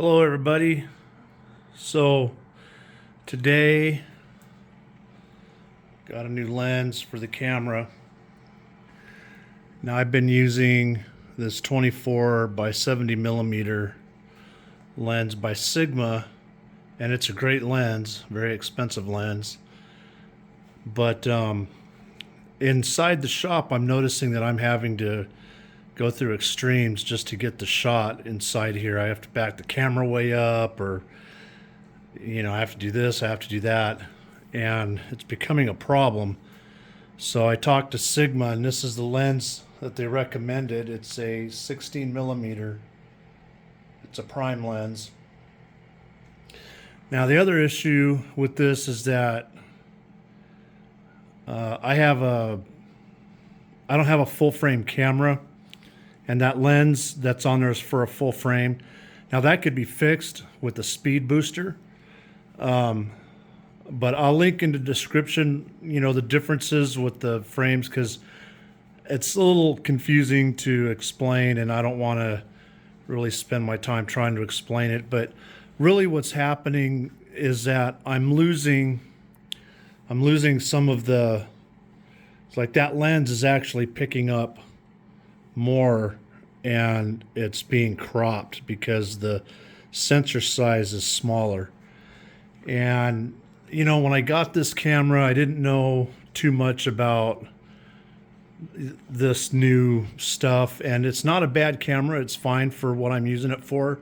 Hello everybody. So today got a new lens for the camera. Now I've been using this 24 by 70 millimeter lens by Sigma, and it's a great lens, very expensive lens. But inside the shop I'm noticing that I'm having to go through extremes just to get the shot inside here. I have to back the camera way up, or I have to do this, I have to do that, and it's becoming a problem. So I talked to Sigma, and this is the lens that they recommended. It's a 16 millimeter. It's a prime lens. Now the other issue with this is that I don't have a full frame camera, and that lens that's on there is for a full frame. Now that could be fixed with the speed booster, but I'll link in the description, the differences with the frames, because it's a little confusing to explain, and I don't want to really spend my time trying to explain it. But really what's happening is that I'm losing some of the, it's like that lens is actually picking up more, and it's being cropped because the sensor size is smaller. And when I got this camera, I didn't know too much about this new stuff, and it's not a bad camera. It's fine for what I'm using it for.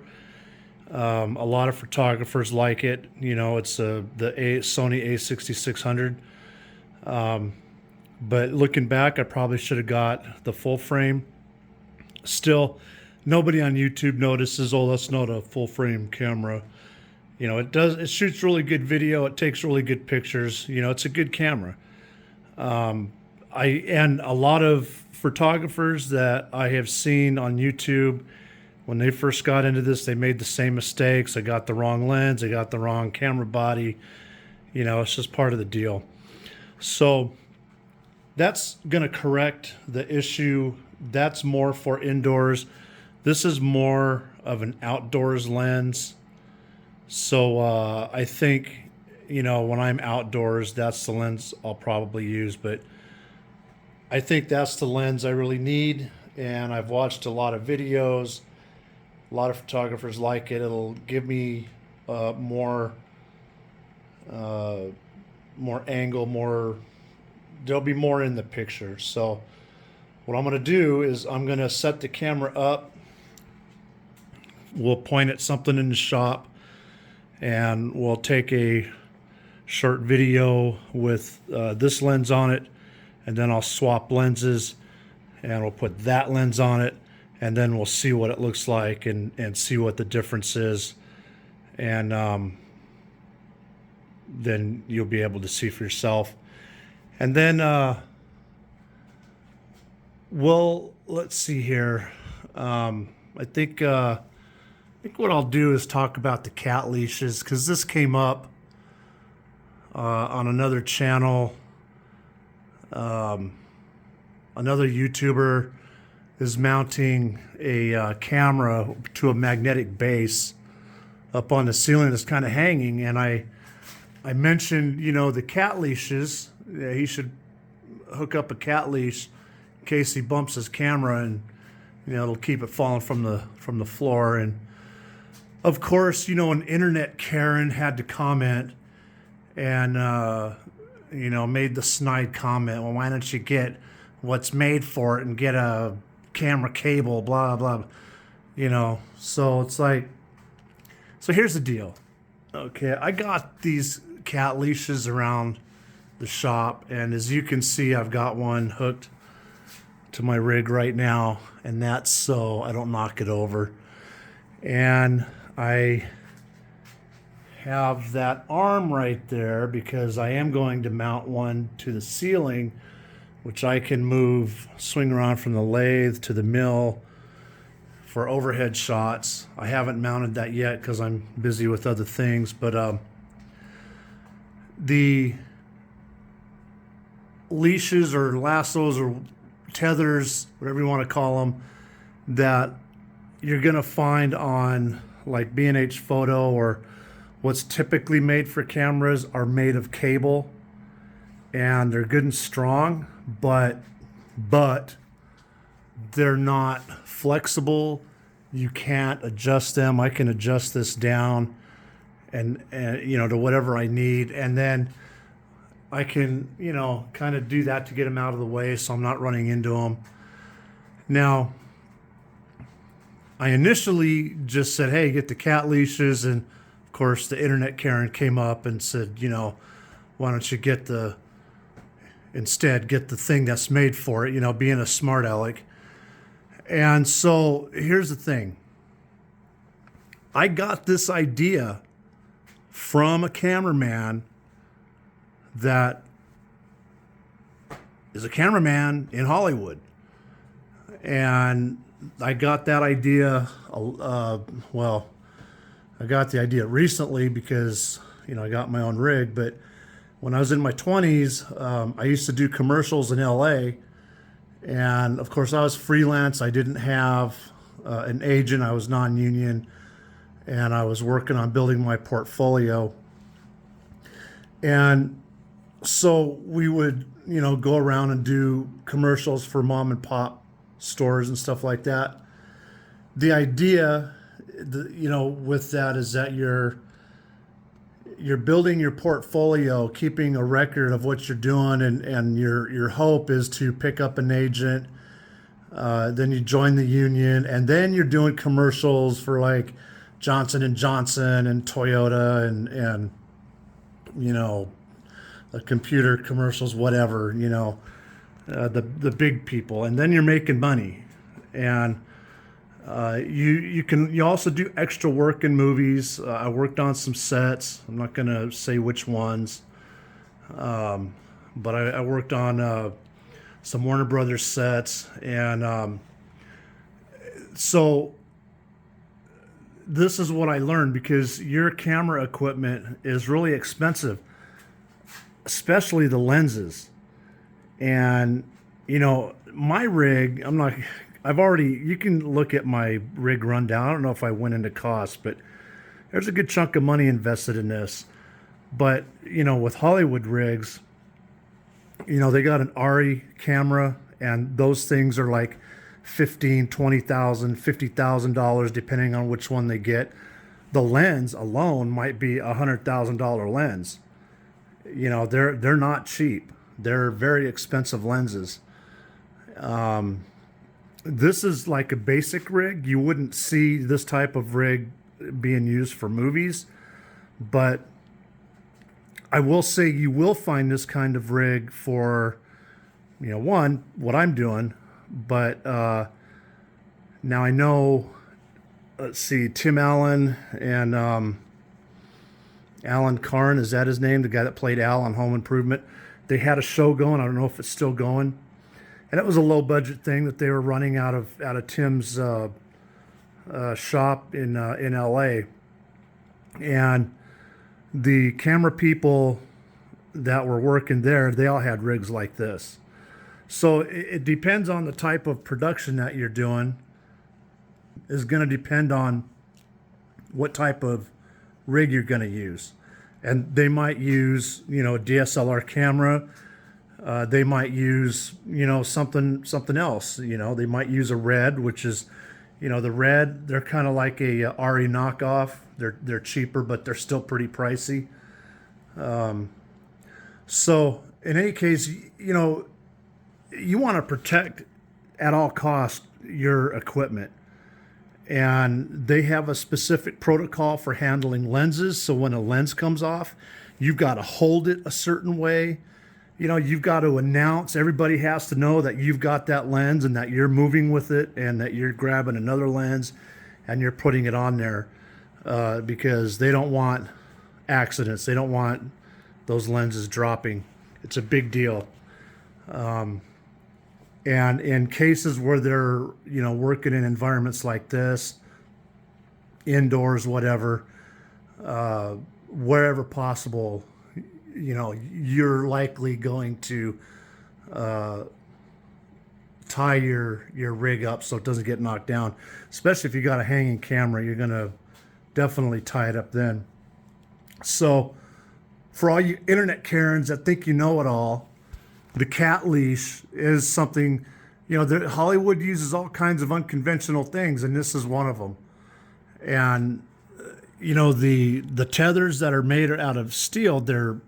A lot of photographers like it. It's the Sony A6600. But looking back, I probably should have got the full frame. Still, nobody on YouTube notices, oh, that's not a full frame camera. It shoots really good video, it takes really good pictures, it's a good camera. And a lot of photographers that I have seen on YouTube, when they first got into this, they made the same mistakes. They got the wrong lens, they got the wrong camera body. It's just part of the deal. So that's going to correct the issue. That's more for indoors. This is more of an outdoors lens. So I think, when I'm outdoors, that's the lens I'll probably use. But I think that's the lens I really need. And I've watched a lot of videos. A lot of photographers like it. It'll give me more angle, there'll be more in the picture. So what I'm going to do is I'm going to set the camera up. We'll point at something in the shop, and we'll take a short video with this lens on it, and then I'll swap lenses, and we'll put that lens on it, and then we'll see what it looks like, and see what the difference is. And then you'll be able to see for yourself. And then let's see here. I think what I'll do is talk about the cat leashes, because this came up on another channel. Another YouTuber is mounting a camera to a magnetic base up on the ceiling that's kind of hanging, and I mentioned, the cat leashes. Yeah, he should hook up a cat leash in case he bumps his camera, and it'll keep it falling from the floor. And of course, an internet Karen had to comment, and made the snide comment, well, why don't you get what's made for it and get a camera cable, blah blah. So it's like, so here's the deal. Okay, I got these cat leashes around the shop, and as you can see, I've got one hooked to my rig right now, and that's so I don't knock it over. And I have that arm right there because I am going to mount one to the ceiling, which I can swing around from the lathe to the mill for overhead shots. I haven't mounted that yet because I'm busy with other things, but the leashes or lassos or tethers, whatever you want to call them, that you're going to find on like B&H Photo or what's typically made for cameras are made of cable, and they're good and strong, but they're not flexible. You can't adjust them. I can adjust this down and you know, to whatever I need, and then I can, you know, kind of do that to get them out of the way so I'm not running into them. Now, I initially just said, hey, get the cat leashes, and of course the internet Karen came up and said, you know, why don't you instead get the thing that's made for it, you know, being a smart aleck. And so here's the thing. I got this idea from a cameraman that is a cameraman in Hollywood. And I got that idea, well, I got the idea recently because, you know, I got my own rig. But when I was in my 20s, I used to do commercials in LA. And of course, I was freelance. I didn't have an agent. I was non-union. And I was working on building my portfolio. And so we would, you know, go around and do commercials for mom and pop stores and stuff like that. The idea, you know, with that is that you're building your portfolio, keeping a record of what you're doing, and your hope is to pick up an agent. Then you join the union, and then you're doing commercials for like Johnson and Johnson and Toyota and you know, the computer commercials, whatever, you know, the big people, and then you're making money. And you also do extra work in movies. I worked on some sets. I'm not gonna say which ones, but I worked on some Warner Brothers sets, and so this is what I learned, because your camera equipment is really expensive, especially the lenses. And you know, my rig, you can look at my rig rundown. I don't know if I went into cost, but there's a good chunk of money invested in this. But you know, with Hollywood rigs, you know, they got an ARRI camera, and those things are like $15,000, $20,000, $50,000, depending on which one they get. The lens alone might be $100,000 lens. You know, they're not cheap. They're very expensive lenses. This is like a basic rig. You wouldn't see this type of rig being used for movies, but I will say you will find this kind of rig for, you know, one, what I'm doing. But now I know, let's see, Tim Allen and Alan Carn, is that his name? The guy that played Al on Home Improvement. They had a show going. I don't know if it's still going. And it was a low budget thing that they were running out of Tim's shop in LA. And the camera people that were working there, they all had rigs like this. So it depends on the type of production that you're doing. Is going to depend on what type of rig you're going to use. And they might use, you know, a DSLR camera. They might use, you know, something else. You know, they might use a Red, which is, you know, the Red, they're kind of like a ARRI knockoff. They're cheaper, but they're still pretty pricey. So in any case, you know, you want to protect at all costs your equipment. And they have a specific protocol for handling lenses. So when a lens comes off, you've got to hold it a certain way. You know, you've got to announce, everybody has to know that you've got that lens and that you're moving with it and that you're grabbing another lens and you're putting it on there, because they don't want accidents. They don't want those lenses dropping. It's a big deal. And in cases where they're, you know, working in environments like this, indoors, whatever, wherever possible, you know, you're likely going to tie your rig up so it doesn't get knocked down. Especially if you got a hanging camera, you're gonna definitely tie it up then. So for all you internet Karens that think you know it all, the cat leash is something, Hollywood uses all kinds of unconventional things, and this is one of them. And the tethers that are made out of steel, they're,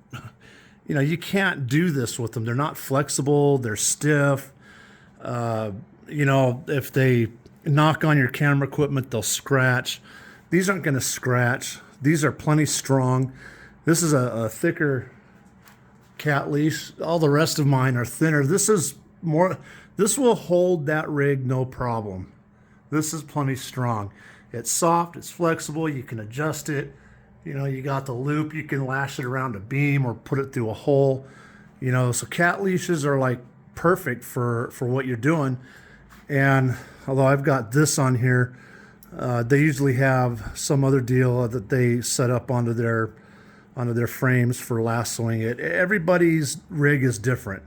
you can't do this with them. They're not flexible. They're stiff. If they knock on your camera equipment, they'll scratch. These aren't going to scratch. These are plenty strong. This is a thicker cat leash. All the rest of mine are thinner. This is more, this will hold that rig no problem. This is plenty strong. It's soft, it's flexible, you can adjust it. You got the loop, you can lash it around a beam or put it through a hole. So cat leashes are like perfect for what you're doing. And although I've got this on here, they usually have some other deal that they set up onto their frames for lassoing it. Everybody's rig is different.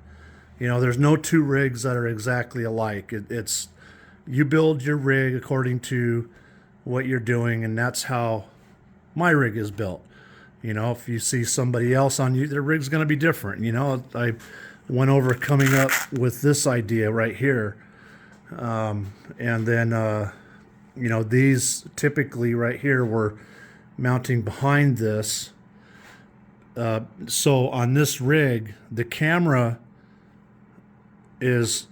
There's no two rigs that are exactly alike. It's you build your rig according to what you're doing, and that's how my rig is built. If you see somebody else on you, their rig's going to be different. I went over coming up with this idea right here, and then these typically right here were mounting behind this. So on this rig, the camera is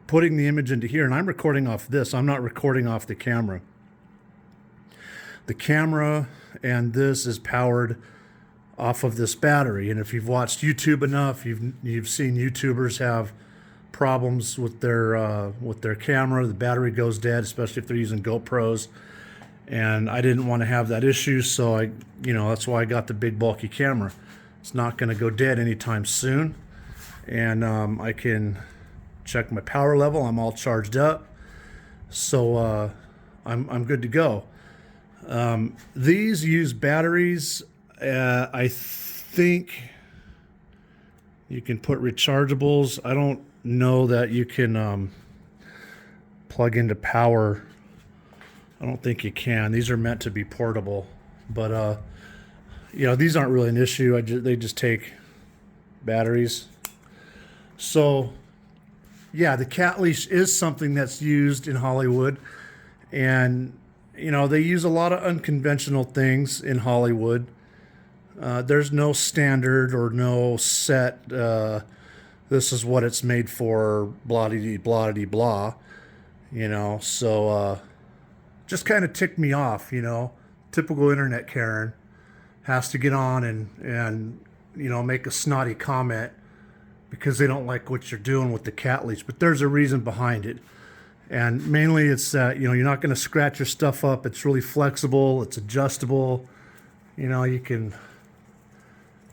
putting the image into here, and I'm recording off this. I'm not recording off the camera. The camera and this is powered off of this battery. And if you've watched YouTube enough, you've seen YouTubers have problems with their camera. The battery goes dead, especially if they're using GoPros. And I didn't want to have that issue, so that's why I got the big bulky camera. It's not going to go dead anytime soon, and I can check my power level. I'm all charged up, so I'm good to go. These use batteries. I think you can put rechargeables. I don't know that you can plug into power. I don't think you can. These are meant to be portable, but these aren't really an issue. They just take batteries. So yeah, the cat leash is something that's used in Hollywood, and they use a lot of unconventional things in Hollywood. There's no standard or no set, this is what it's made for, blah-de-de, blah. So just kind of ticked me off. Typical internet Karen has to get on and make a snotty comment because they don't like what you're doing with the cat leash. But there's a reason behind it. And mainly it's that, you're not going to scratch your stuff up. It's really flexible. It's adjustable. You can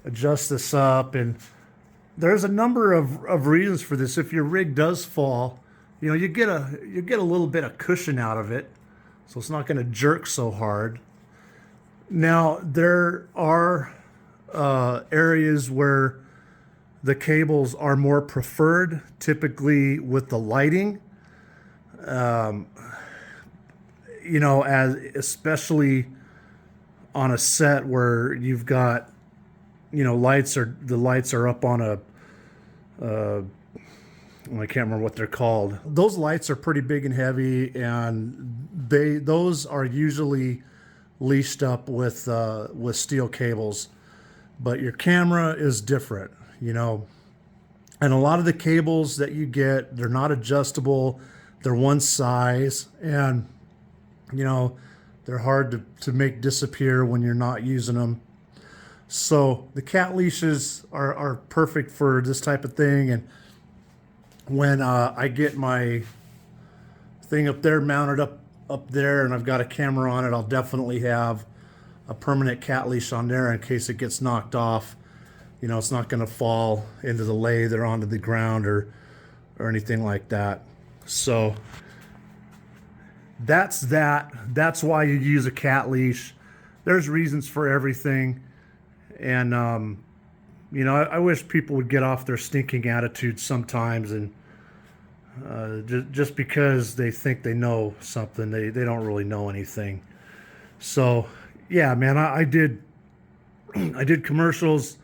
adjust this up. And there's a number of reasons for this. If your rig does fall, you get a little bit of cushion out of it. So it's not going to jerk so hard. Now, there are areas where the cables are more preferred, typically with the lighting. Especially on a set where you've got, the lights are up on a, I can't remember what they're called. Those lights are pretty big and heavy, and those are usually leashed up with steel cables. But your camera is different, and a lot of the cables that you get, they're not adjustable. They're one size, and they're hard to make disappear when you're not using them. So the cat leashes are perfect for this type of thing. And when I get my thing up there mounted up there and I've got a camera on it, I'll definitely have a permanent cat leash on there in case it gets knocked off. It's not going to fall into the lathe or onto the ground or anything like that. So that's that. That's why you use a cat leash. There's reasons for everything. And, I wish people would get off their stinking attitudes sometimes and, just because they think they know something, they don't really know anything. So, yeah, man, I did I did commercials.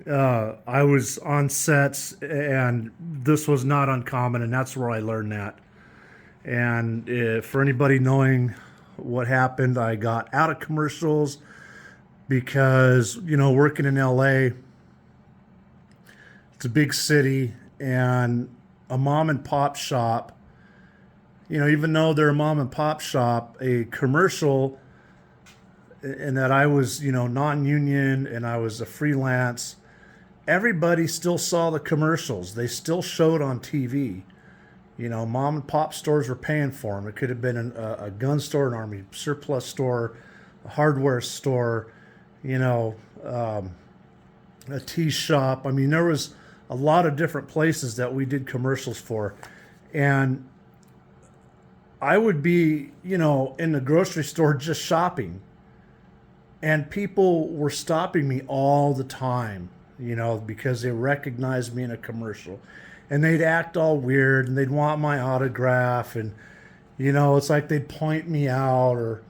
I was on sets, and this was not uncommon, and that's where I learned that. And for anybody knowing what happened, I got out of commercials because, working in LA, it's a big city, and a mom and pop shop, even though they're a mom and pop shop, a commercial, and that I was, non-union and I was a freelance, everybody still saw the commercials. They still showed on TV. Mom and pop stores were paying for them. It could have been a gun store, an army surplus store, a hardware store, a tea shop. I mean, there was a lot of different places that we did commercials for. And I would be, in the grocery store just shopping. And people were stopping me all the time, because they recognized me in a commercial. And they'd act all weird and they'd want my autograph. And, it's like they'd point me out. Or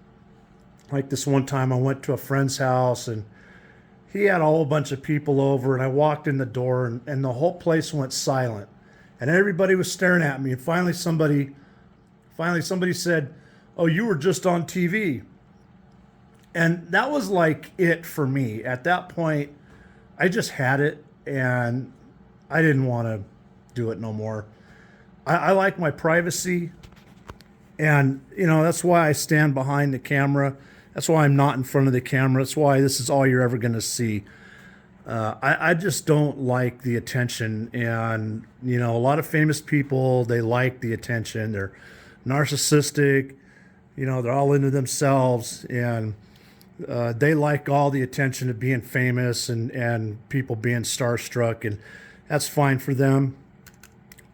like this one time I went to a friend's house and he had a whole bunch of people over, and I walked in the door and the whole place went silent. And everybody was staring at me. And finally somebody said, "Oh, you were just on TV." And that was like it for me. At that point, I just had it, and I didn't want to do it no more. I like my privacy, and that's why I stand behind the camera. That's why I'm not in front of the camera. That's why this is all you're ever going to see. I just don't like the attention, and a lot of famous people, they like the attention. They're narcissistic. They're all into themselves, and they like all the attention of being famous and people being starstruck, and that's fine for them.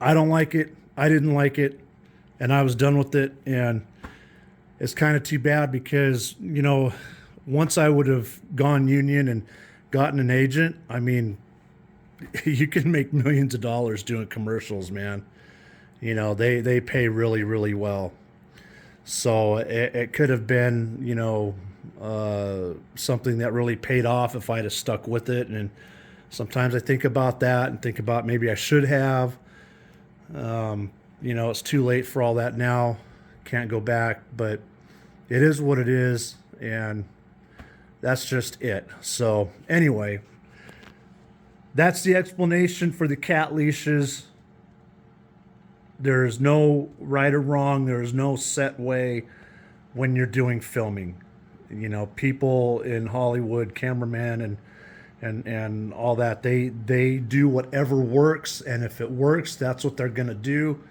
I don't like it. I didn't like it, and I was done with it. And it's kind of too bad because, once I would have gone union and gotten an agent, I mean, you can make millions of dollars doing commercials, man. They pay really, really well. So it could have been, something that really paid off if I'd have stuck with it. And sometimes I think about that and think about maybe I should have. It's too late for all that now. Can't go back, but it is what it is, and that's just it. So anyway, that's the explanation for the cat leashes. There is no right or wrong. There is no set way when you're doing filming. People in Hollywood, cameramen and all that, they do whatever works, and if it works, that's what they're gonna do.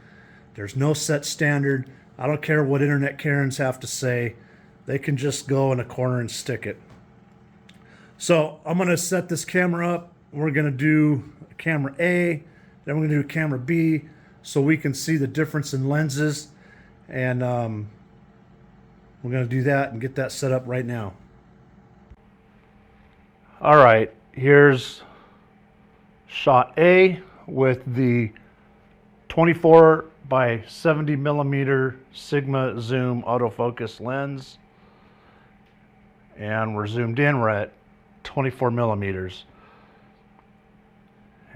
There's no set standard. I don't care what internet Karens have to say. They can just go in a corner and stick it. So I'm gonna set this camera up. We're gonna do camera A, then we're gonna do camera B, so we can see the difference in lenses. And we're gonna do that and get that set up right now. All right, here's shot A with the 24 by 70 millimeter Sigma zoom autofocus lens, and we're zoomed in. We're at 24 millimeters,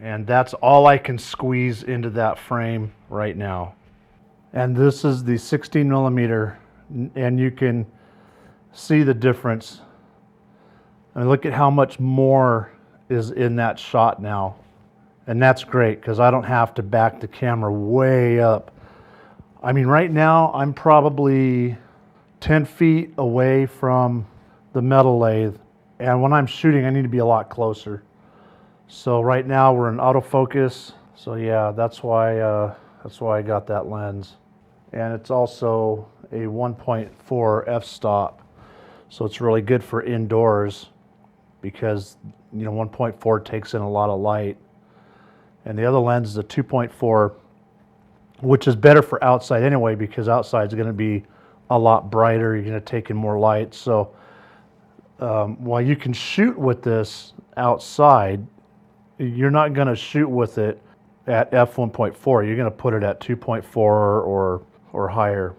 and that's all I can squeeze into that frame right now. And this is the 16 millimeter, and you can see the difference. I mean, look at how much more is in that shot now. And that's great because I don't have to back the camera way up. I mean, right now I'm probably 10 feet away from the metal lathe. And when I'm shooting, I need to be a lot closer. So right now we're in autofocus. So yeah, that's why I got that lens. And it's also a 1.4 f-stop. So it's really good for indoors because 1.4 takes in a lot of light. And the other lens is a 2.4, which is better for outside anyway, because outside is going to be a lot brighter. You're going to take in more light. So while you can shoot with this outside, you're not going to shoot with it at f1.4. You're going to put it at 2.4 or higher.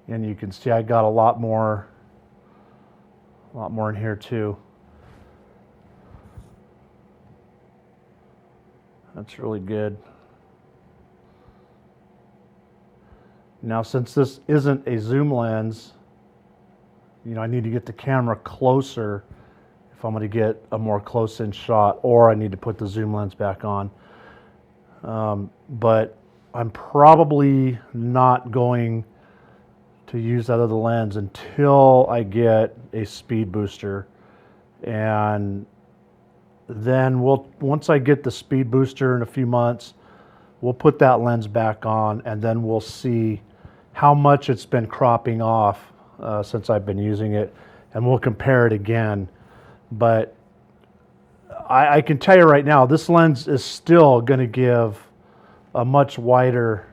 And you can see I got a lot more in here too. That's really good. Now, since this isn't a zoom lens, you know, I need to get the camera closer if I'm going to get a more close-in shot, or I need to put the zoom lens back on. But I'm probably not going to use that other lens until I get a speed booster. And then once I get the speed booster in a few months, we'll put that lens back on, and then we'll see how much it's been cropping off since I've been using it, and we'll compare it again. But I can tell you right now, this lens is still going to give a much wider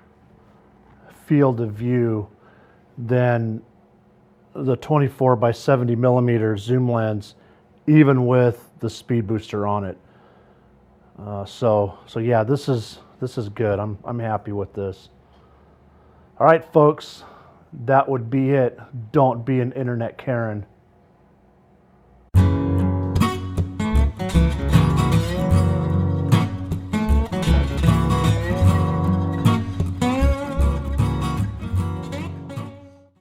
field of view than the 24 by 70 millimeter zoom lens, even with the speed booster on it. So yeah, this is good. I'm happy with this. All right, folks, that would be it. Don't be an internet Karen.